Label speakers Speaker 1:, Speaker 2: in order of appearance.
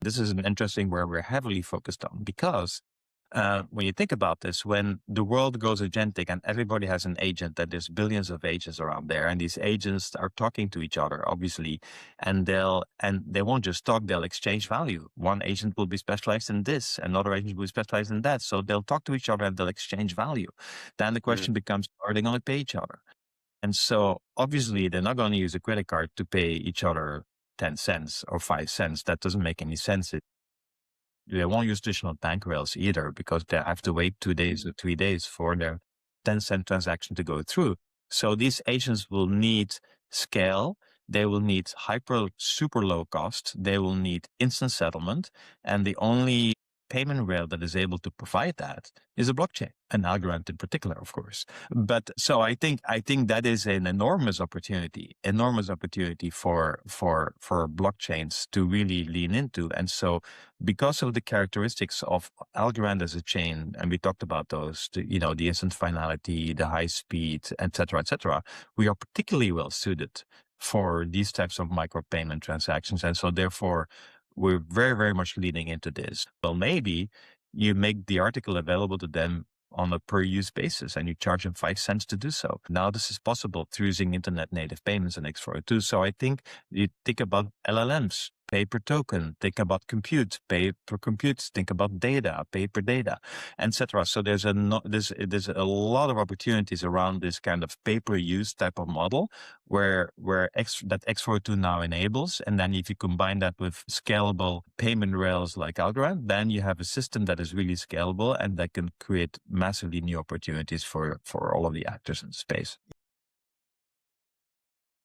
Speaker 1: This is an interesting where we're heavily focused on because when you think about this, when the world goes agentic and everybody has an agent, that there's billions of agents around there, and these agents are talking to each other, obviously, and they won't just talk; they'll exchange value. One agent will be specialized in this, another agent will be specialized in that. So they'll talk to each other and they'll exchange value. Then the question becomes, are they going to pay each other? And so obviously they're not going to use a credit card to pay each other 10 cents or 5 cents. That doesn't make any sense. They won't use traditional bank rails either because they have to wait 2 days or 3 days for their 10-cent transaction to go through. So these agents will need scale. They will need super low cost. They will need instant settlement. And the only payment rail that is able to provide that is a blockchain, an Algorand in particular, of course. But so I think that is an enormous opportunity for blockchains to really lean into. And so because of the characteristics of Algorand as a chain, and we talked about those, the instant finality, the high speed, et cetera, we are particularly well suited for these types of micropayment transactions. And so therefore, we're very, very much leaning into this. Well, maybe you make the article available to them on a per use basis and you charge them 5 cents to do so. Now this is possible through using internet native payments and X402. So I think you think about LLMs, pay per token, think about compute, pay per compute, think about data, pay per data, etc. So there's a lot of opportunities around this kind of pay per use type of model where that X402 now enables. And then if you combine that with scalable payment rails like Algorand, then you have a system that is really scalable and that can create massively new opportunities for all of the actors in the space.